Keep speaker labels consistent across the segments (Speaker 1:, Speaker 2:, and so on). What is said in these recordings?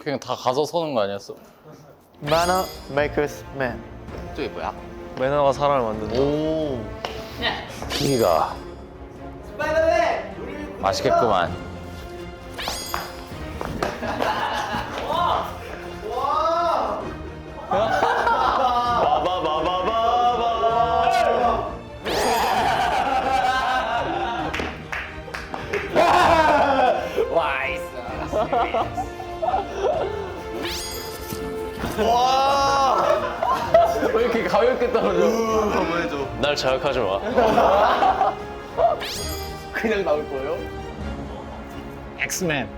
Speaker 1: 그냥 다 가서 서는 거 아니었어?
Speaker 2: Manner makers man.
Speaker 1: 저게 뭐야?
Speaker 3: 매너가 사람을 만든다.
Speaker 1: 오. 피가 맛있겠구만. 왜 이렇게 가볍게 떨어져?
Speaker 3: 한번 해줘.
Speaker 1: 날 자극하지 마.
Speaker 3: 그냥 나올 거예요?
Speaker 1: 엑스맨.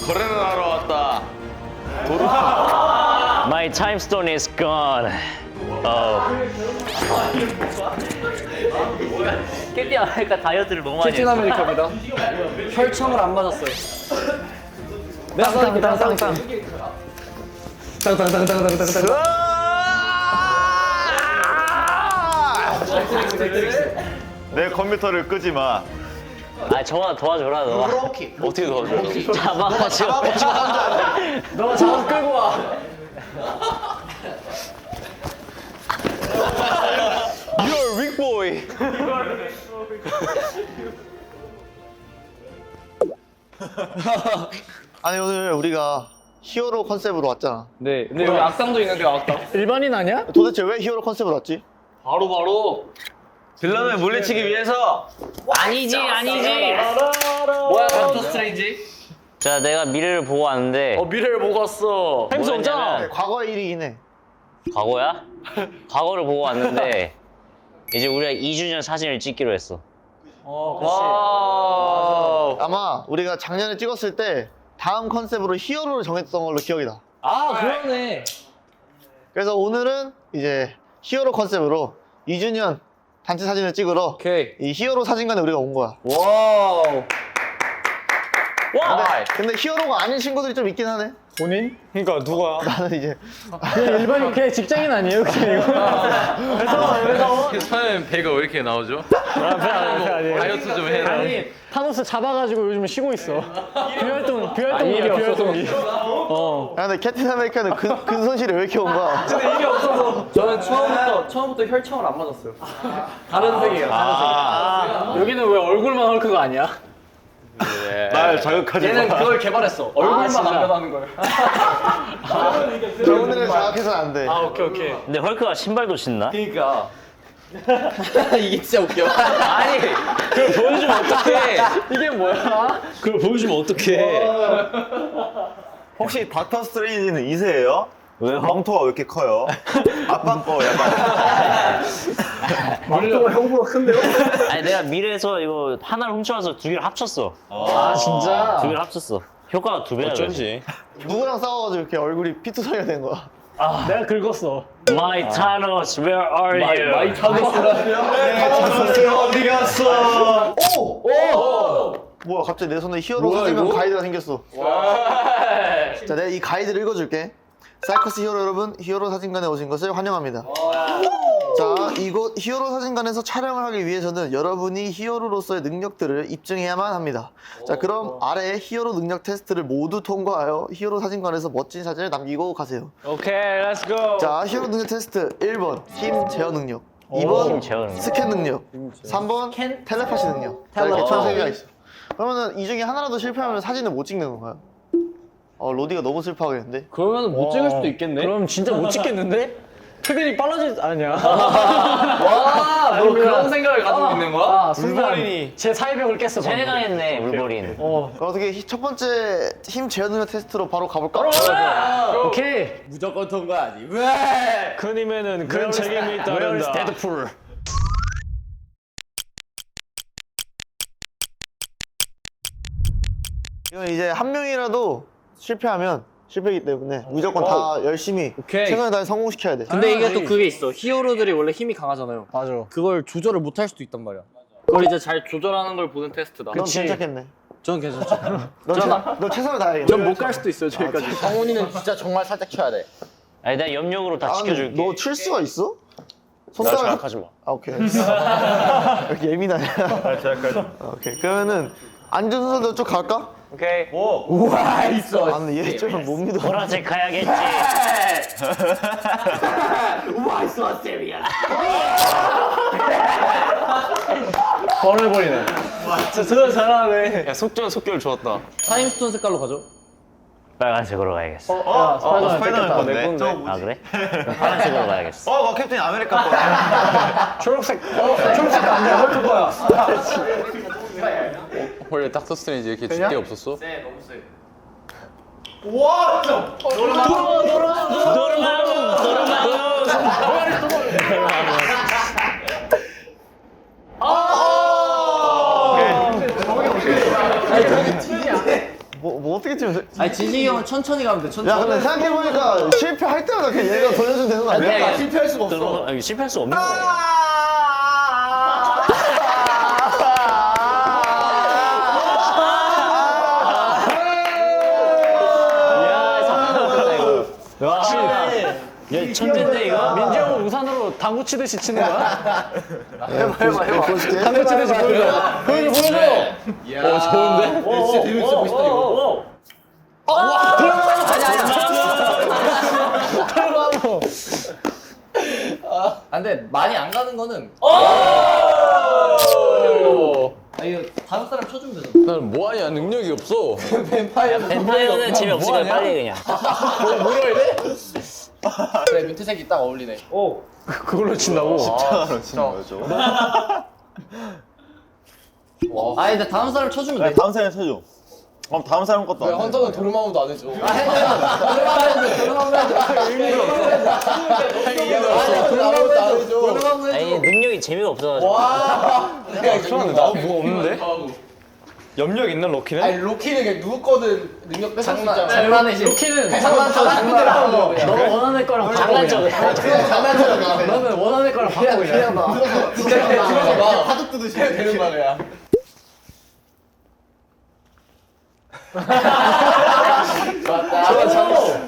Speaker 3: 거래는 하러 왔다.
Speaker 4: My time stone is gone. 깼디 아메리카 다이어트를 너무 많이
Speaker 3: 캡틴
Speaker 4: 했어.
Speaker 3: 아메리카입니다. 혈청을 안 맞았어요. 땅땅땅땅땅. 땅땅땅땅땅땅.
Speaker 5: 내 컴퓨터를 끄지 마.
Speaker 4: 아, 저거 도와줘라, 너가.
Speaker 1: 어떻게 도와줘?
Speaker 4: 잡아가지고.
Speaker 3: 너 잡아 끌고 와.
Speaker 1: You're a weak boy.
Speaker 2: 아니 오늘 우리가 히어로 컨셉으로 왔잖아.
Speaker 3: 네, 근데 여기 악당도 있는데 악당.
Speaker 2: 일반인 아니야? 도대체 왜 히어로 컨셉으로 왔지?
Speaker 3: 바로.
Speaker 5: 빌런을 물리치기 위해서
Speaker 4: 아니지.
Speaker 3: 뭐야, 닥터 스트레인지?
Speaker 4: 자, 내가 미래를 보고 왔는데.
Speaker 3: 미래를 보고 왔어.
Speaker 4: 햄스 없잖아.
Speaker 2: 네, 과거의 일이긴 해.
Speaker 4: 과거야? 과거를 보고 왔는데. 이제 우리가 2주년 사진을 찍기로 했어.
Speaker 3: 와.
Speaker 2: 아마 우리가 작년에 찍었을 때 다음 컨셉으로 히어로를 정했던 걸로 기억이 나.
Speaker 3: 아, 그러네.
Speaker 2: 그래서 오늘은 이제 히어로 컨셉으로 2주년 단체 사진을 찍으러
Speaker 3: 오케이.
Speaker 2: 이 히어로 사진관에 우리가 온 거야.
Speaker 3: 와우.
Speaker 2: 근데 히어로가 아닌 친구들이 좀 있긴 하네.
Speaker 6: 본인? 그러니까 누가?
Speaker 2: 나는 이제
Speaker 6: 그냥 일반인 그냥 직장인 아니에요? 그냥 이거?
Speaker 1: 처음엔 배가 왜 이렇게 나오죠?
Speaker 6: 아니에요.
Speaker 1: 다이어트 좀 해.
Speaker 6: 아니 타노스 잡아가지고 요즘 쉬고 있어. 비활동기야 비활동기.
Speaker 2: 야, 근데 캡틴 아메리카는 근손실이 왜 이렇게 온 거야?
Speaker 3: 저는 처음부터 혈청을 안 맞았어요. 다른 색이에요.
Speaker 6: 여기는 왜 얼굴만 헐크가 아니야?
Speaker 5: 날 자극하지
Speaker 3: 얘는
Speaker 5: 마.
Speaker 3: 그걸 개발했어. 얼굴만
Speaker 6: 진짜?
Speaker 3: 안 변하는 걸.
Speaker 2: 저분들을 장악해서는 안 돼.
Speaker 6: 오케이.
Speaker 4: 근데 헐크가 신발도 신나?
Speaker 3: 그러니까. 이게 진짜 웃겨.
Speaker 4: 아니, 그걸 보여주면 어떡해.
Speaker 6: 이게 뭐야?
Speaker 4: 그걸 보여주면 어떡해.
Speaker 5: 혹시 닥터 스트레인지는 2세예요?
Speaker 4: 왜요?
Speaker 5: 망토가 왜 이렇게 커요? 아빠 거 약간
Speaker 2: 망토가 형보다 큰데요?
Speaker 4: 아니, 내가 미래에서 이거 하나를 훔쳐와서 두 개를 합쳤어.
Speaker 6: 아 진짜?
Speaker 4: 두 개를 합쳤어. 효과가 두 배야.
Speaker 1: 어쩐지.
Speaker 2: 누구랑 싸워가지고 이렇게 얼굴이 피투성이가 된 거야?
Speaker 6: 내가 긁었어.
Speaker 4: My Thanos, where are you?
Speaker 3: 마이 타노스라며?
Speaker 5: 어디 갔어?
Speaker 2: 뭐야 갑자기 내 손에 히어로
Speaker 3: 뭐야,
Speaker 2: 사진관
Speaker 3: 이거?
Speaker 2: 가이드가 생겼어. 자, 내가 이 가이드를 읽어줄게. 사이커스 히어로 여러분, 히어로 사진관에 오신 것을 환영합니다. 자, 이곳 히어로 사진관에서 촬영을 하기 위해서는 여러분이 히어로로서의 능력들을 입증해야만 합니다. 자, 그럼 아래의 히어로 능력 테스트를 모두 통과하여 히어로 사진관에서 멋진 사진을 남기고 가세요.
Speaker 6: 오케이, 렛츠 고.
Speaker 2: 자, 히어로 능력 테스트 1번 힘 제어 능력,
Speaker 4: 힘
Speaker 2: 2번
Speaker 4: 제어 능력.
Speaker 2: 스캔 능력, 3번 텔레파시 능력. 자, 이렇게 총 3개가 있어. 그러면은 이 중에 하나라도 실패하면 사진을 못 찍는 건가요? 로디가 너무 슬퍼하겠는데?
Speaker 3: 그러면 못 찍을 수도 있겠네.
Speaker 6: 그럼 진짜 못 찍겠는데? 표현이 빨라질 아니야.
Speaker 3: 와, 너 그런 생각을 가지고 있는 거야?
Speaker 6: 순간 제 사회벽을 깼어. 방금.
Speaker 4: 세뇌당했네, 물버린.
Speaker 2: 그럼 어떻게 첫 번째 힘 제어 능력 테스트로 바로 가볼까?
Speaker 6: 오케이.
Speaker 3: 무조건 통과하지. 왜?
Speaker 6: 그님에는 그런 책임이 따른다. 데드풀.
Speaker 2: 이건 이제 한 명이라도 실패하면 실패이기 때문에 무조건 다 열심히
Speaker 3: 오케이.
Speaker 2: 최선을 다해 성공시켜야 돼.
Speaker 7: 근데 이게 또 그게 있어. 히어로들이 원래 힘이 강하잖아요.
Speaker 6: 맞아.
Speaker 7: 그걸 조절을 못 할 수도 있단 말이야.
Speaker 3: 그걸 이제 잘 조절하는 걸 보는 테스트다.
Speaker 2: 넌 괜찮겠네.
Speaker 7: 전 괜찮죠.
Speaker 2: 너 최선을 다해야겠네.
Speaker 7: 전 못 갈 수도 있어요, 저기까지.
Speaker 3: 성훈이는 진짜 정말 살짝 쳐야 돼.
Speaker 4: 아니, 내가 염력으로 다 지켜줄게.
Speaker 2: 너 칠 수가 있어?
Speaker 1: 날
Speaker 2: 손가락.
Speaker 1: 자극하지 마.
Speaker 2: 오케이. 이렇게 예민하냐?
Speaker 5: 날 자극하지 마.
Speaker 2: 오케이. 그러면은 안전 순서대로 쭉 갈까?
Speaker 1: 오케이.
Speaker 2: 아 근데 얘 좀 못 믿어.
Speaker 4: 보라색 가야겠지.
Speaker 3: 바로 해버리네. 진짜 잘하네.
Speaker 1: 야 속결 좋았다.
Speaker 7: 타임스톤 색깔로 가죠.
Speaker 4: 빨간색으로 가야겠어.
Speaker 5: 스파이더맨 건데.
Speaker 4: 아 그래? 파란색으로 가야겠어.
Speaker 5: 캡틴 아메리카 거.
Speaker 3: 초록색 안 돼. 헐 거야.
Speaker 1: 원래 닥터 스트레인지 이렇게 짙게 없었어?
Speaker 2: 뭐 어떻게 치면 돼?
Speaker 7: 아니 지식이 형은 천천히 가면 돼.
Speaker 2: 야
Speaker 7: 천천히.
Speaker 2: 근데 생각해보니까 실패할 때마다 그냥 얘가 돌려주면 되는 거 아니야?
Speaker 7: 실패할 수가 없어.
Speaker 4: 아니, 실패할 수 없는 거야. 야, 천재인데 이거?
Speaker 6: 민지 형은 우산으로 당구 치듯이 치는 거야?
Speaker 2: 해봐. 보여줄게.
Speaker 6: 당구 치듯이 보여줘. 보여줘.
Speaker 1: 좋은데?
Speaker 7: 진짜 재밌어 보이시다 이거. 아 근데 많이 안 가는 거는. 아 이거 다른 사람 쳐주면 되잖아.
Speaker 1: 난 뭐하냐 능력이 없어.
Speaker 4: 뱀파이어는 재미없으니까 빨리 그냥.
Speaker 7: 그래 민트색이 딱 어울리네.
Speaker 6: 그걸로 친다고?
Speaker 5: 십자가로 치는 거죠.
Speaker 7: 아 근데 다음 사람 쳐주면 돼.
Speaker 5: 다음 사람 쳐줘. 그럼 다음 사람 것도 안 돼.
Speaker 7: 헌터는 도르마무도 안 해줘. 아 해줘. 도르마무 해줘.
Speaker 4: 아니 능력이 재미가 없어가지고.
Speaker 1: 나는 뭐가 없는데? 염력 있는 로키는?
Speaker 7: 아니 로키는 그냥 누구 거든 능력 뺏을 수 있잖아. 장난해.
Speaker 6: 로키는
Speaker 7: 장난쳐.
Speaker 6: 너 원하는 거랑 바꿔
Speaker 4: 장난쳐.
Speaker 6: 그냥.
Speaker 7: 장난쳐.
Speaker 6: 너는 원하는 거랑 바꿔 그냥.
Speaker 7: 진짜 들어봐. 파도 뜨듯이 되는 말이야. 좋아.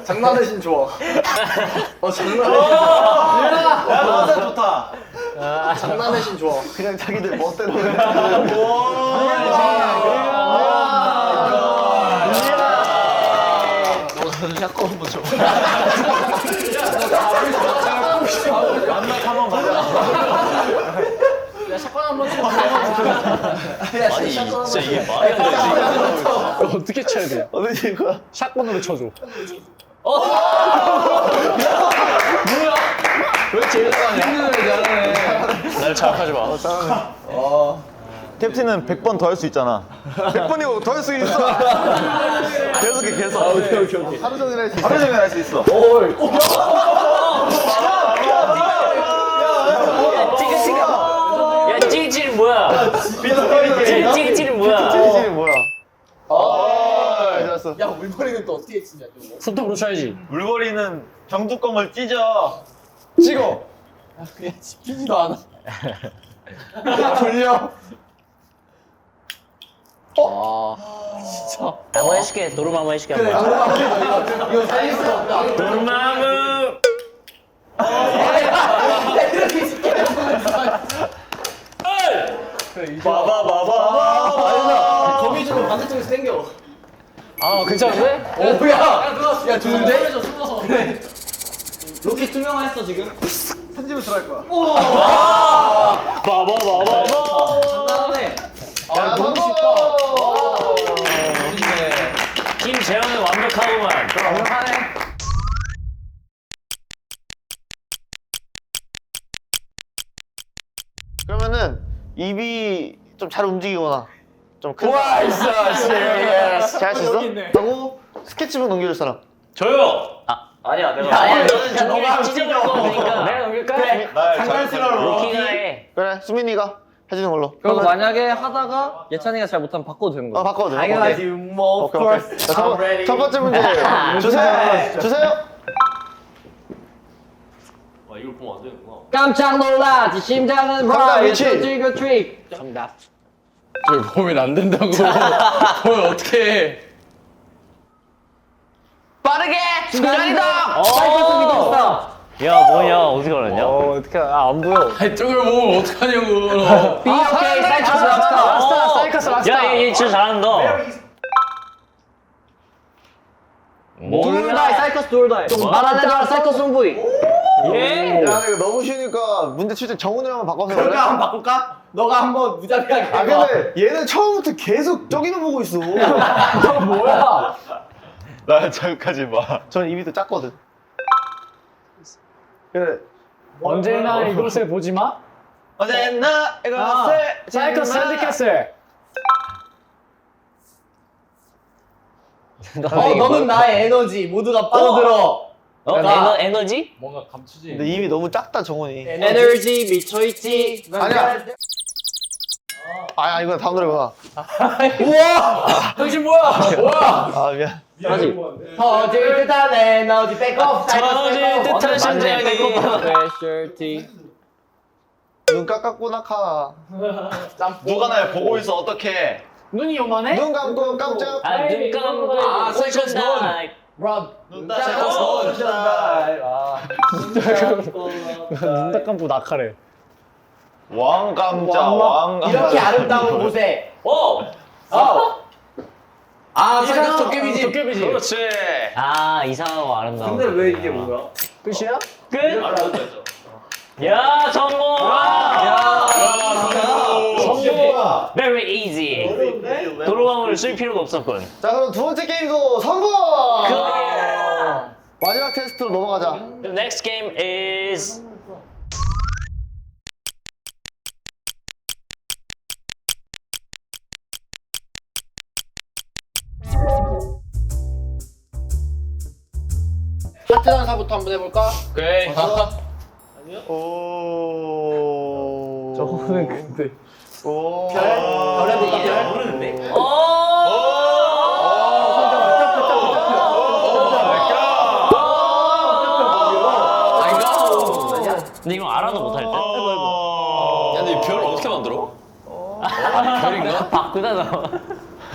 Speaker 7: 장난의 좋아.
Speaker 5: 야, 좋다.
Speaker 7: 장난의 신 좋아.
Speaker 2: 그냥 자기들 멋대로.
Speaker 7: 야 샷건 한번 쳐.
Speaker 1: 아니 진짜 이게 말이 안 되지.
Speaker 6: 어떻게 쳐야 돼?
Speaker 2: 어디 칠 거야?
Speaker 6: 샷건으로 쳐줘.
Speaker 1: 날 자극하지 마.
Speaker 5: 캡틴은 100번 더 할 수 있잖아.
Speaker 2: 100번이고 더 할 수 있어. 계속해 계속.
Speaker 7: 오케이.
Speaker 2: 하루 종일 할 수 있어.
Speaker 5: 하루 종일 할 수 있어.
Speaker 4: 야 찌릿찌릿 뭐야? 찌릿찌릿 뭐야?
Speaker 2: 찌질이 뭐야? 잘했어.
Speaker 7: 야 물버리는 또 어떻게 치냐 저거.
Speaker 6: 손톱으로 쳐야지.
Speaker 5: 물거리는 병뚜껑을 찢어.
Speaker 2: 찍어.
Speaker 7: 그냥 씹히지도 않아. 돌려.
Speaker 4: 한번 해줄게. 도루마 한번 해줄게. 한번.
Speaker 7: 이거 살릴 수가 없다.
Speaker 4: 도루마무.
Speaker 7: 거미줄로 반대쪽에서 당겨.
Speaker 6: 아 괜찮은데?
Speaker 7: 오 뭐야? 야 좋은데? 그래. 로키 투명화했어 지금.
Speaker 2: 편집을 들어갈 거야.
Speaker 7: 장난하네. 야 너무 쉽다.
Speaker 4: 김재현은 완벽하구만.
Speaker 2: 그러면은 입이 좀 잘 움직이거나 좀 큰.
Speaker 1: 있어.
Speaker 2: 잘할 수 있어? 하고 스케치북 넘겨줄 사람.
Speaker 1: 저요.
Speaker 4: 아니야 너는 종이를 찢어버릴 거니까.
Speaker 6: 내가 넘길까?
Speaker 4: 로키가 해.
Speaker 2: 그래 수민이가 해주는 걸로.
Speaker 7: 그럼 만약에 하다가 예찬이가 잘 못하면 바꿔도 되는 거야.
Speaker 2: 바꿔도 돼.
Speaker 7: 당연하지. 뭐
Speaker 2: 오케이 오케이. 자, 첫 번째 문제 주세요.
Speaker 1: 이걸 보면 안 되는구나.
Speaker 7: 깜짝 놀라지 심장은
Speaker 2: 정답 위치.
Speaker 7: 트릭 트릭.
Speaker 6: 정답.
Speaker 1: 저기 보면 안 된다고. 보면 어떻게 해?
Speaker 7: 빠르게 중간이동.
Speaker 4: 사이클
Speaker 7: 사이클 있어.
Speaker 4: 야 뭐냐 어떻게 알았냐?
Speaker 6: 어떻게 안 보여?
Speaker 1: 아니 저걸 보면 어떡하냐고.
Speaker 7: B 오케이 사이클 락스타.
Speaker 6: 사이커스 락스타.
Speaker 4: 야얘 진짜 잘한다.
Speaker 3: 둘다이 사이커스 둘다이. 말하자면 사이커스 홈보이.
Speaker 4: 예?
Speaker 2: 야 이거 너무 쉬우니까 문제 출제 정훈이랑 바꿔서 해볼래?
Speaker 7: 그러니까 한번 바꿀까? 너가 한번 무자비하게
Speaker 2: 아
Speaker 7: 해봐.
Speaker 2: 근데 얘는 처음부터 계속 저기만 보고 있어.
Speaker 3: 뭐야?
Speaker 5: 나 저기까지 봐.
Speaker 2: 저는 입이 더 작거든. 그래.
Speaker 6: 언제나 이곳을 보지 마.
Speaker 5: 언제나
Speaker 6: 사이커스 샌드캐슬.
Speaker 7: 너는 나의 에너지 모두가 빠져들어.
Speaker 4: 에너지?
Speaker 1: 뭔가 감추지.
Speaker 2: 근데 입이 너무 작다 정훈이.
Speaker 7: 에너지 미쳐있지.
Speaker 2: 아니야. 아 이거 다음 노래구나.
Speaker 7: 당신 뭐야?
Speaker 2: 아 미안.
Speaker 4: 하지.
Speaker 7: 터질 듯한 에너지 백업.
Speaker 4: 터질 듯한 심장의
Speaker 3: 스페셜티.
Speaker 2: 눈 깎았구나 카.
Speaker 5: 누가 날 보고 있어 어떡해.
Speaker 6: 눈이 요만해?
Speaker 2: 눈 감고 깜짝.
Speaker 4: 눈 감고
Speaker 7: 아, 사이코스 넌.
Speaker 2: 눈
Speaker 6: 눈 감고 낙하래.
Speaker 5: 왕감자 왕감자.
Speaker 7: 이렇게 아름다운 곳에. 아, 사이코스 도깨비지.
Speaker 6: 도깨비지.
Speaker 5: 그렇지.
Speaker 4: 아 이상하고 아름다워.
Speaker 3: 근데 왜 이게 뭐야?
Speaker 6: 끝이야?
Speaker 4: 끝! 야 성공!
Speaker 6: 성공.
Speaker 4: Very easy. 도로망을 쓸 필요가 없었군.
Speaker 2: 자 그럼 두 번째 게임도 성공. 마지막 테스트로 넘어가자.
Speaker 4: The next game is
Speaker 7: 하트 단사부터 한번 해볼까?
Speaker 1: 오케이.
Speaker 2: 오.
Speaker 6: 저거는 근데.
Speaker 2: 오.
Speaker 7: 별에도 이별.
Speaker 3: 모르는데?
Speaker 4: 근데 이거 알아도 못할 듯?
Speaker 1: 야, 근데 별 어떻게 만들어? 별인가?
Speaker 4: 바꾸다 너.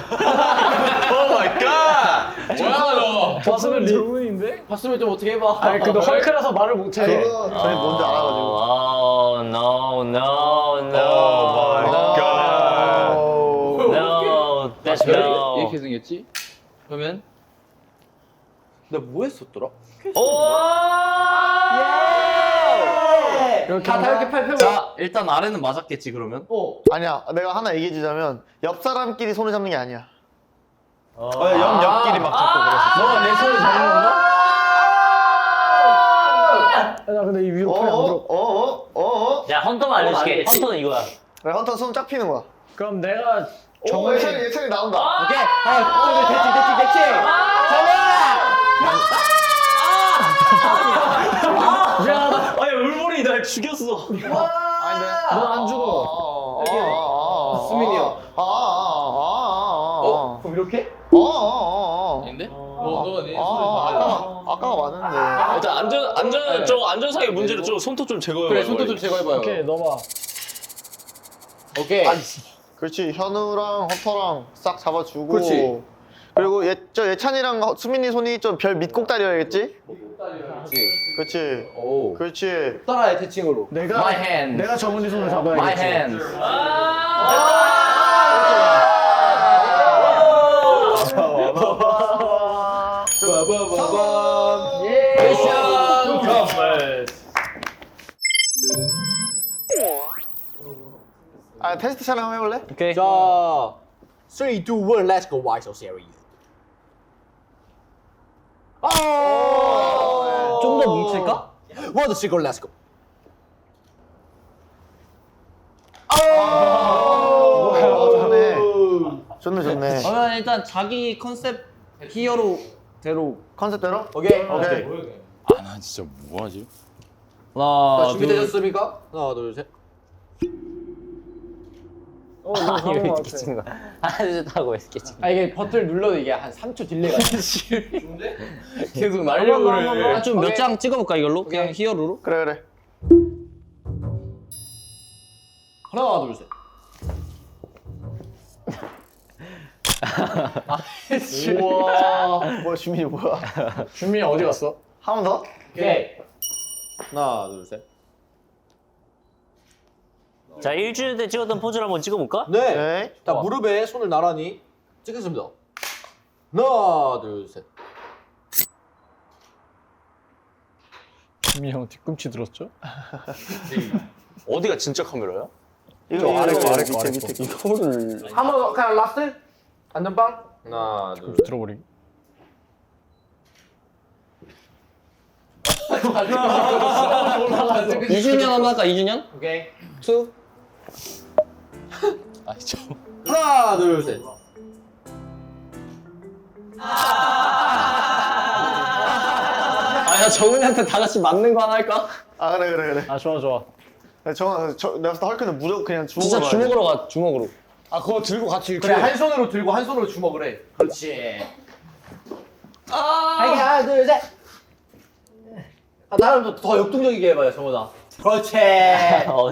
Speaker 5: 오 마이 갓.
Speaker 1: 뭐야 너?
Speaker 6: 봤으면 질문인데?
Speaker 7: 봤으면 좀 어떻게 해봐.
Speaker 6: 아니 근데 헐크라서 말을 못해.
Speaker 2: 그거 저희 뭔지 알아가지고.
Speaker 4: Oh no no no.
Speaker 5: 오 마이 갓.
Speaker 4: No, that's no.
Speaker 1: 이렇게 생겼지? 그러면
Speaker 3: 내가 뭐 했었더라?
Speaker 7: 다 이렇게 팔 펴고.
Speaker 3: 자, 일단 아래는 맞았겠지 그러면?
Speaker 2: 아니야. 내가 하나 얘기해주자면 옆 사람끼리 손을 잡는 게 아니야.
Speaker 5: 옆끼리 막 잡고 그랬어.
Speaker 6: 너가 내 손을 잡는 건가? 나 근데 이 위로 팔이 안 들어.
Speaker 4: 야 헌터만 알려줄게. 헌터는 이거야.
Speaker 2: 그래, 헌터 손 쫙 피는 거야.
Speaker 6: 그럼 내가
Speaker 2: 오,
Speaker 6: 정훈이
Speaker 2: 예찬이 나온다.
Speaker 7: 오케이. 대치.
Speaker 4: 아니 울보리 날 죽였어.
Speaker 2: 아닌데.
Speaker 6: 너안 죽어.
Speaker 7: 수민이 형.
Speaker 3: 그럼 이렇게?
Speaker 1: 아닌데? 너가 내
Speaker 2: 아까가 맞는데.
Speaker 1: 일단 안전상의 문제를 좀 손톱 좀 제거해.
Speaker 7: 그래, 손톱 좀 제거해봐요.
Speaker 6: 오케이 넣어봐.
Speaker 7: 오케이.
Speaker 2: 그렇지. 현우랑 헌터랑 싹 잡아주고.
Speaker 7: 그렇지.
Speaker 2: 그리고 예찬이랑 수민이 손이 좀 별 밑꼭다리여야겠지? 그렇지.
Speaker 7: 오.
Speaker 2: 그렇지.
Speaker 7: 따라해, 대칭으로.
Speaker 6: 내가 내가 정훈이 손을 잡아야겠지.
Speaker 7: My hands.
Speaker 3: 미션 컴플릿.
Speaker 2: 아 테스트 촬영 한번 해볼래?
Speaker 4: 오케이.
Speaker 7: 자, 3, 2, 1, let's go. Why so serious? 좀 더 뭉칠까? What is it? Let's go.
Speaker 2: 좋네.
Speaker 3: 그러면 일단 자기 컨셉 히어로대로.
Speaker 2: 컨셉대로?
Speaker 7: 오케이.
Speaker 2: 오케이.
Speaker 1: 나 진짜 뭐하지?
Speaker 3: 하나,
Speaker 7: 자, 준비되셨습니까? 하나, 둘, 셋.
Speaker 6: 너 잡은 거 같아.
Speaker 4: 하나 하고 있겠지.
Speaker 7: 아, 이게 버튼을 눌러도 이게 한 3초 딜레이가
Speaker 3: 계속 날려고 그래.
Speaker 7: 좀 몇 장 찍어볼까, 이걸로? 그냥 히어로로?
Speaker 2: 그래.
Speaker 7: 하나, 둘, 셋.
Speaker 2: 우와. 뭐야 주민이 뭐야?
Speaker 6: 준민이 어디 갔어?
Speaker 2: 한 번 더?
Speaker 7: 오케이. 하나, 둘, 셋.
Speaker 4: 자 일주일 때 찍었던 포즈를 한번 찍어볼까?
Speaker 7: 네.
Speaker 2: 네.
Speaker 7: 자, 무릎에 손을 나란히 찍겠습니다. 하나, 둘, 셋.
Speaker 6: 지민이 형 뒤꿈치 들었죠?
Speaker 1: 어디가 진짜 카메라야?
Speaker 2: 이거
Speaker 6: 아래 거, 아래
Speaker 2: 밑에,
Speaker 6: 거, 아래
Speaker 2: 밑에.
Speaker 6: 거. 이거를
Speaker 7: 한번 그냥 라스트 안전빵.
Speaker 1: 하나, 둘.
Speaker 6: 들어버리기.
Speaker 3: 이준현 한번 할까? 이준현?
Speaker 7: 오케이.
Speaker 3: 투.
Speaker 1: 아, 저.
Speaker 7: 하나 둘 셋.
Speaker 3: 아야 정은이한테 다 같이 맞는 거 하나 할까?
Speaker 2: 아 그래.
Speaker 6: 아 좋아 좋아.
Speaker 2: 내가 봤을 때 헐크는 무조건 그냥 주먹으로
Speaker 3: 진짜
Speaker 2: 가야 돼.
Speaker 3: 주먹으로 가 주먹으로.
Speaker 1: 아, 그거 들고 같이 이렇게.
Speaker 7: 그래 한 손으로 들고 한 손으로 주먹을 해. 그렇지. 하나 둘 셋. 아 나는 더 역동적이게 해봐요 정우다. 그렇지.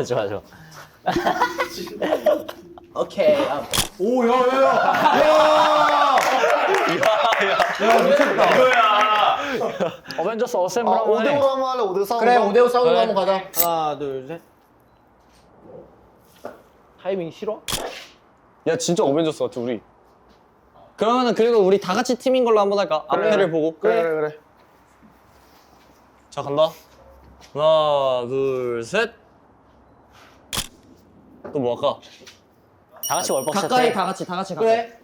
Speaker 4: 좋아 좋아.
Speaker 7: 오케이. 오야야야. 야 미쳤다.
Speaker 6: 어벤져스 어셈블
Speaker 2: 아,
Speaker 6: 한번
Speaker 2: 5대5로
Speaker 6: 해.
Speaker 2: 한번 할래? 5대5 싸움.
Speaker 7: 그래 5대5 싸우는 거
Speaker 6: 그래.
Speaker 7: 한번 가자. 하나 둘 셋. 타이밍 싫어?
Speaker 3: 야 진짜 어벤져스 같아 우리. 그러면은 그리고 우리 다 같이 팀인 걸로 한번 할까? 앞에를 보고.
Speaker 2: 그래.
Speaker 3: 자 간다. 하나 둘 셋. 또 뭐 할까?
Speaker 4: 다 같이 월박스
Speaker 3: 가까이
Speaker 4: 해.
Speaker 3: 다 같이 가까이.
Speaker 7: 그래.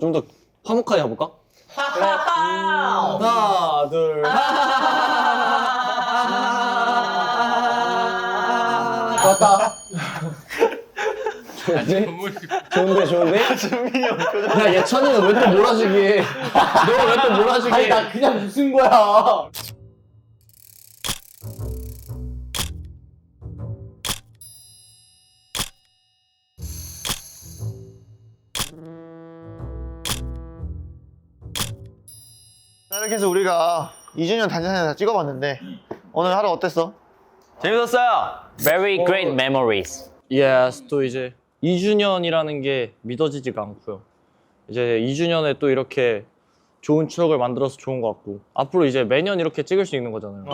Speaker 3: 좀 더 화목하게 해볼까? 하나 둘.
Speaker 7: 좋았다.
Speaker 3: 좋은데?
Speaker 2: 준민이 형 표정.
Speaker 3: 야 예찬이는 왜 또 몰아주기 해? 너가 왜 또 몰아주기
Speaker 7: 아니
Speaker 3: 해?
Speaker 7: 나 그냥 웃은 거야.
Speaker 2: 자, 이렇게 해서 우리가 2주년 단체사진 다 찍어봤는데 오늘 하루 어땠어?
Speaker 5: 재밌었어요.
Speaker 4: Very great memories.
Speaker 3: Yes, 또 이제 2주년이라는 게 믿어지지가 않고요. 이제 2주년에 또 이렇게 좋은 추억을 만들어서 좋은 것 같고 앞으로 이제 매년 이렇게 찍을 수 있는 거잖아요.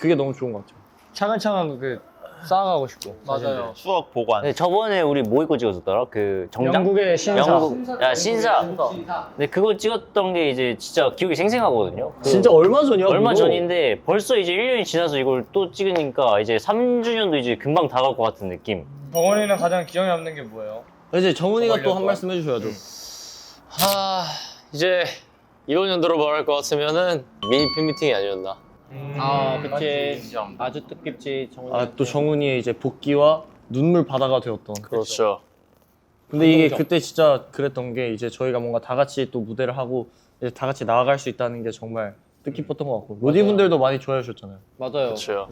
Speaker 3: 그게 너무 좋은 것 같아요.
Speaker 6: 차근차근 그 쌓아가고 싶고.
Speaker 7: 맞아요.
Speaker 5: 추억 보관.
Speaker 4: 근데 저번에 우리 뭐 입고 찍었었더라? 그 정장?
Speaker 6: 영국의 신사.
Speaker 4: 야 신사. 근데 그거 찍었던 게 이제 진짜 기억이 생생하거든요.
Speaker 3: 진짜 얼마 전이야?
Speaker 4: 얼마
Speaker 3: 그거?
Speaker 4: 전인데 벌써 이제 1년이 지나서 이걸 또 찍으니까 이제 3주년도 이제 금방 다가올 것 같은 느낌.
Speaker 6: 덩원이는 가장 기억에 남는 게 뭐예요?
Speaker 3: 이제 정훈이가 또 한 말씀 해주셔야죠.
Speaker 8: 이제 이번 연도로 말할 것 같으면은 미니 팬미팅이 아니었나.
Speaker 3: 아, 그치. 아주 뜻깊지, 정훈이. 아, 또 정훈이의 이제 복귀와 눈물 바다가 되었던.
Speaker 8: 그렇죠.
Speaker 3: 근데 이게 그때 진짜 그랬던 게 이제 저희가 뭔가 다 같이 또 무대를 하고 이제 다 같이 나아갈 수 있다는 게 정말 뜻깊었던 것 같고 로디 분들도 많이 좋아해 주셨잖아요.
Speaker 7: 맞아요.
Speaker 8: 그렇죠.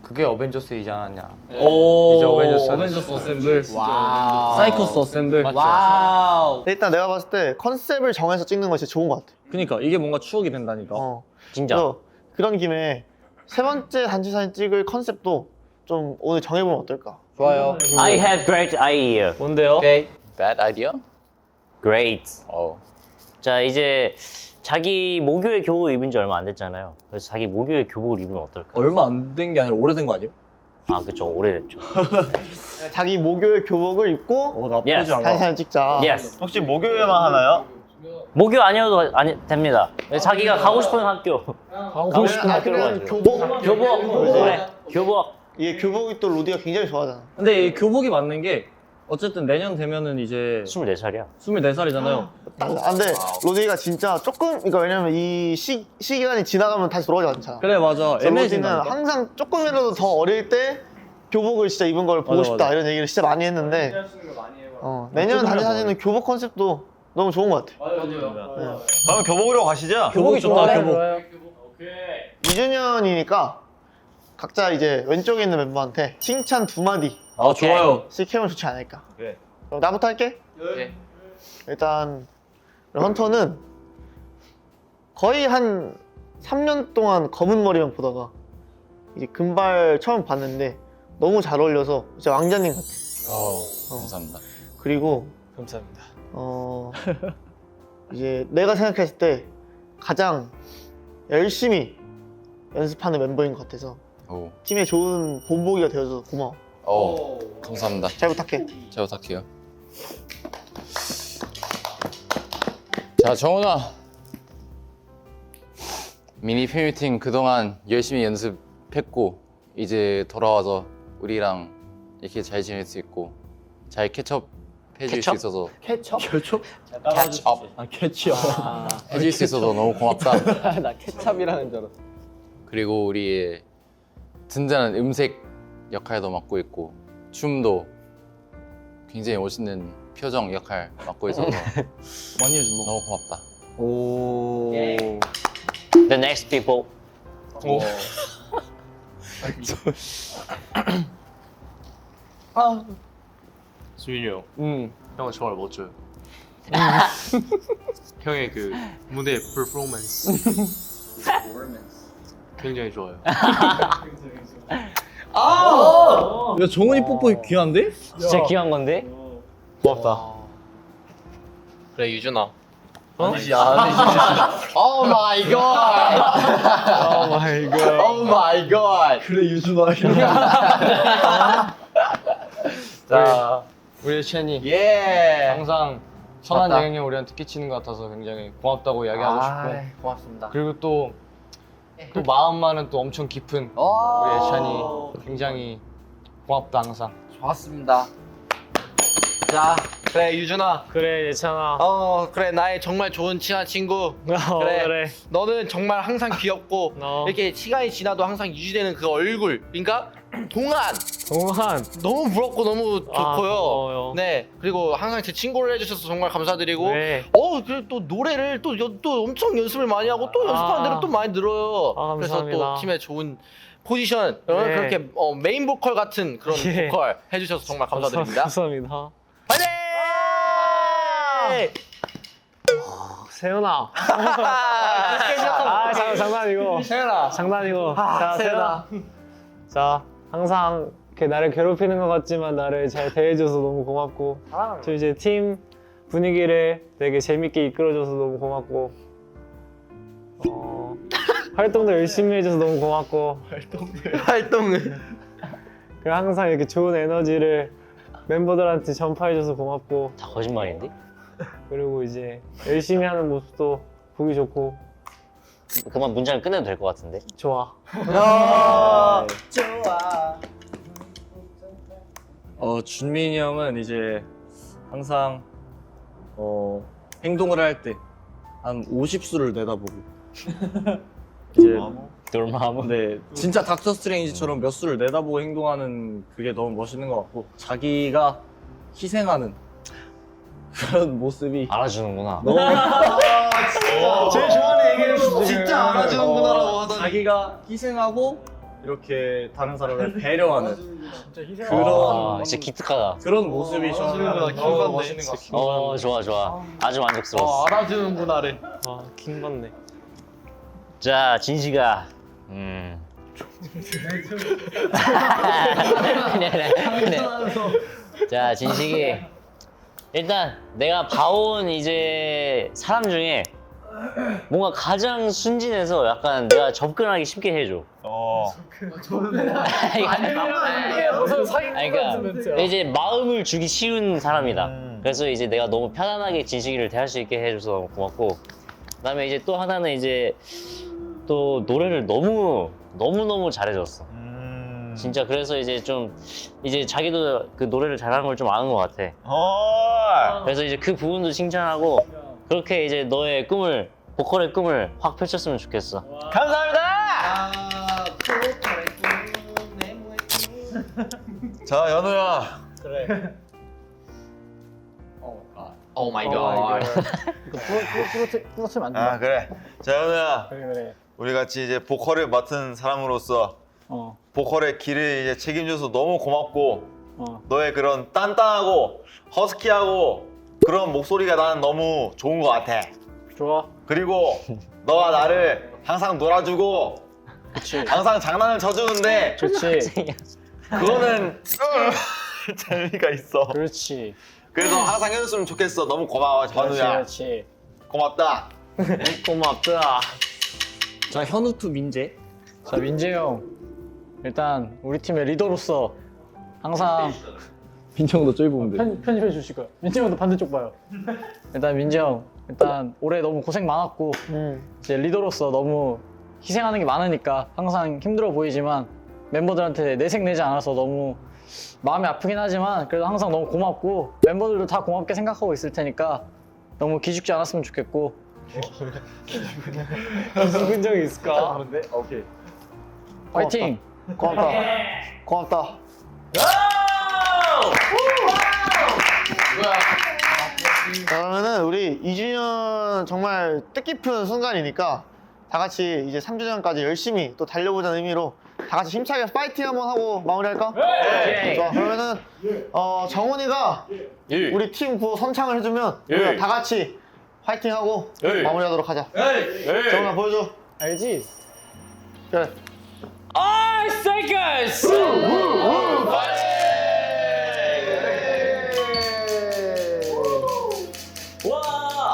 Speaker 1: 그게 어벤져스이지 않았냐.
Speaker 3: 오,
Speaker 1: 이제 어벤져스
Speaker 3: 어셈블.
Speaker 7: 와우.
Speaker 3: 사이코스 어셈블.
Speaker 7: 와우.
Speaker 2: 근데 일단 내가 봤을 때 컨셉을 정해서 찍는 것이 좋은 것 같아.
Speaker 3: 그러니까 이게 뭔가 추억이 된다니까.
Speaker 4: 진짜.
Speaker 2: 그래서 그런 김에 세 번째 단체사진 찍을 컨셉도 좀 오늘 정해보면 어떨까?
Speaker 7: 좋아요.
Speaker 4: I have great idea.
Speaker 3: 뭔데요?
Speaker 7: 오케이.
Speaker 8: Bad idea?
Speaker 4: Great.
Speaker 8: 어.
Speaker 4: 자 이제 자기 모교의 교복 입은 지 얼마 안 됐잖아요. 그래서 자기 모교의 교복을 입으면 어떨까?
Speaker 3: 얼마 안 된 게 아니라 오래된 거 아니에요?
Speaker 4: 아 그쵸 오래됐죠.
Speaker 2: 자기 모교의 교복을 입고
Speaker 3: 나쁘지
Speaker 4: Yes.
Speaker 3: 않아.
Speaker 2: 단체사진 찍자.
Speaker 4: Yes.
Speaker 5: 혹시 목요일에만 하나요?
Speaker 4: 모교 아니어도 됩니다. 자기가 가고 싶은 학교.
Speaker 6: 가고 싶은
Speaker 2: 아,
Speaker 6: 학교로
Speaker 2: 그냥
Speaker 6: 가죠.
Speaker 2: 교복?
Speaker 4: 교복. 그래. 교복.
Speaker 2: 이게 교복이 또 로디가 굉장히 좋아하잖아.
Speaker 3: 근데 이 교복이 맞는 게 어쨌든 내년 되면은 이제
Speaker 4: 24살이야.
Speaker 3: 24살이잖아요.
Speaker 2: 근데 로디가 진짜 조금, 그러니까 왜냐면 이 시기간이 지나가면 다시 돌아오지 않잖아.
Speaker 3: 그래 맞아.
Speaker 2: 로디는
Speaker 3: 애매해진다니까.
Speaker 2: 항상 조금이라도 더 어릴 때 교복을 진짜 입은 걸 보고
Speaker 3: 맞아,
Speaker 2: 싶다
Speaker 3: 맞아.
Speaker 2: 이런 얘기를 진짜 많이 했는데 내년 단체사진은 교복 컨셉도 너무 좋은 것 같아.
Speaker 5: 그럼 교복으로 가시죠.
Speaker 3: 교복이 좋다. 교복.
Speaker 2: 2주년이니까 각자 이제 왼쪽에 있는 멤버한테 칭찬 2마디
Speaker 3: 아 좋아요.
Speaker 2: 시키면 좋지 않을까.
Speaker 5: 그래.
Speaker 2: 그럼 나부터 할게. 일단 우리 헌터는 거의 한 3년 동안 검은 머리만 보다가 이제 금발 처음 봤는데 너무 잘 어울려서 진짜 왕자님 같아.
Speaker 1: 감사합니다.
Speaker 2: 그리고
Speaker 8: 감사합니다.
Speaker 2: 이제 내가 생각했을 때 가장 열심히 연습하는 멤버인 것 같아서
Speaker 1: 오.
Speaker 2: 팀에 좋은 본보기가 되어줘서 고마워.
Speaker 1: 감사합니다.
Speaker 2: 잘 부탁해.
Speaker 1: 잘 부탁해요. 자, 정훈아. 미니 팬미팅 그동안 열심히 연습했고 이제 돌아와서 우리랑 이렇게 잘 지낼 수 있고 잘 캐첩 해줄 수 있어서
Speaker 6: 케첩?
Speaker 1: 캐치업
Speaker 6: 아 케첩.
Speaker 1: 해줄 수 있어서 너무 고맙다.
Speaker 6: 나 케찹이라는 줄 알았어.
Speaker 1: 그리고 우리의 든든한 음색 역할도 맡고 있고 춤도 굉장히 멋있는 표정 역할 맡고 있어서
Speaker 3: 많이 해준다.
Speaker 1: 너무 고맙다.
Speaker 3: 오.
Speaker 4: The next people.
Speaker 8: 수민이 형.
Speaker 6: 응.
Speaker 8: 형은 정말 멋져요. 형의 그 무대 퍼포먼스 굉장히 좋아요.
Speaker 3: 야 정훈이 뽀뽀 귀한데?
Speaker 4: 진짜 귀한 건데?
Speaker 8: 고맙다. 그래 유준아.
Speaker 1: 아니지. 오 마이 갓. 오 마이 갓. 오 마이 갓.
Speaker 3: 그래 유준아.
Speaker 6: 자, 우리 첸이
Speaker 1: 예.
Speaker 6: 항상 선한
Speaker 1: 맞다.
Speaker 6: 영향력 우리한테 끼치는 것 같아서 굉장히 고맙다고 이야기하고 싶고
Speaker 1: 고맙습니다.
Speaker 6: 그리고 또 마음만은 또 엄청 깊은 우리 첸이 굉장히 고맙다 항상.
Speaker 1: 좋았습니다.
Speaker 7: 자, 그래 유준아.
Speaker 8: 그래 예찬아.
Speaker 7: 그래 나의 정말 좋은 친한 친구.
Speaker 8: 그래.
Speaker 7: 너는 정말 항상 귀엽고
Speaker 8: 어.
Speaker 7: 이렇게 시간이 지나도 항상 유지되는 그 얼굴. 그러니까 동안
Speaker 8: 동한.
Speaker 7: 너무 부럽고 너무 좋고요.
Speaker 8: 고마워요.
Speaker 7: 네. 그리고 항상 제 친구를 해주셔서 정말 감사드리고.
Speaker 8: 네.
Speaker 7: 그리고 또 노래를 또 엄청 연습을 많이 하고 또 연습하는 대로 또 많이 늘어요. 그래서
Speaker 8: 감사합니다.
Speaker 7: 또 팀의 좋은 포지션
Speaker 8: 네.
Speaker 7: 그렇게 메인 보컬 같은 그런
Speaker 8: 예.
Speaker 7: 보컬 해주셔서 정말 감사드립니다.
Speaker 8: 감사합니다.
Speaker 7: 파이팅!
Speaker 8: 세연아. 장난이고.
Speaker 6: 세연아.
Speaker 8: 장난이고. 자, 세연아. 자, 항상 이렇게 나를 괴롭히는 것 같지만 나를 잘 대해줘서 너무 고맙고 저 이제 팀 분위기를 되게 재밌게 이끌어줘서 너무 고맙고 활동도 열심히 해줘서 너무 고맙고
Speaker 7: 활동을.
Speaker 8: 그리고 항상 이렇게 좋은 에너지를 멤버들한테 전파해줘서 고맙고
Speaker 4: 다 거짓말인데?
Speaker 8: 그리고 이제 열심히 하는 모습도 보기 좋고
Speaker 4: 그만 문장을 끝내도 될 것 같은데?
Speaker 8: 좋아.
Speaker 3: 준민이 형은 이제 항상 행동을 할 때 한 50수를 내다보고 이제
Speaker 4: dormammu.
Speaker 3: 네 진짜 닥터 스트레인지처럼 몇 수를 내다보고 행동하는 그게 너무 멋있는 것 같고 자기가 희생하는 그런 모습이
Speaker 4: 알아주는구나.
Speaker 3: 너무
Speaker 2: 제일 좋아하는 얘기를 진짜 알아주는구나라고 하더니.
Speaker 3: 자기가 희생하고 이렇게 다른 사람을 배려하는
Speaker 4: 아, 진짜 기특하다.
Speaker 3: 그런 모습이 좀 너무 멋있는 것 같습니다.
Speaker 4: 좋아 좋아. 아주 만족스러웠어.
Speaker 7: 알아주는구나를.
Speaker 8: 킹받네.
Speaker 4: 자, 진식아. 그래. 자, 진식이. 일단 내가 봐온 이제 사람 중에 뭔가 가장 순진해서 약간 내가 접근하기 쉽게 해줘. 그러니까 이제 마음을 주기 쉬운 사람이다. 그래서 이제 내가 너무 편안하게 진식이를 대할 수 있게 해줘서 너무 고맙고. 그다음에 이제 또 하나는 이제 또 노래를 너무 잘해줬어. 진짜 그래서 이제 좀 이제 자기도 그 노래를 잘하는 걸 좀 아는 것 같아. 그래서 이제 그 부분도 칭찬하고 그렇게 이제 너의 꿈을 보컬의 꿈을 확 펼쳤으면 좋겠어.
Speaker 5: 자 연우야.
Speaker 7: 오 마이 갓.
Speaker 6: 뿌러치면 안 된다.
Speaker 5: 아 그래. 자 연우야.
Speaker 6: 그래.
Speaker 5: 우리 같이 이제 보컬을 맡은 사람으로서 보컬의 길을 이제 책임져서 너무 고맙고 너의 그런 단단하고 허스키하고 그런 목소리가 나는 너무 좋은 것 같아.
Speaker 6: 좋아.
Speaker 5: 그리고 너가 나를 항상 놀아주고 항상 장난을 쳐주는데
Speaker 6: 좋지.
Speaker 5: 그거는 재미가 있어.
Speaker 6: 그렇지.
Speaker 5: 그래서 항상 해줬으면 좋겠어. 너무 고마워 전우야.
Speaker 6: 그렇지.
Speaker 5: 고맙다.
Speaker 8: 고맙다.
Speaker 3: 자 현우 투 민재
Speaker 6: 자 민재 형
Speaker 8: 일단 우리 팀의 리더로서 항상
Speaker 3: 민정도 저기 보면 돼.
Speaker 8: 편집해 주실 거예요. 민지 형도 반대쪽 봐요. 일단 민지 형, 일단 올해 너무 고생 많았고 이제 리더로서 너무 희생하는 게 많으니까 항상 힘들어 보이지만 멤버들한테 내색 내지 않아서 너무 마음이 아프긴 하지만 그래도 항상 너무 고맙고 멤버들도 다 고맙게 생각하고 있을 테니까 너무 기죽지 않았으면 좋겠고. 기죽은 적이 있을까? 네, 오케이. 파이팅!
Speaker 2: 고맙다. 고맙다. 자, 그러면은 우리 2주년 정말 뜻깊은 순간이니까 다 같이 이제 3주년까지 열심히 또 달려보자는 의미로 다 같이 힘차게 파이팅 한번 하고 마무리할까? 네. 좋아. 그러면은 정훈이가 우리 팀 구호 선창을 해주면 우리가 다 같이 파이팅하고 마무리하도록 하자. 정훈아 보여줘.
Speaker 8: 알지?
Speaker 2: 그래.
Speaker 4: 와!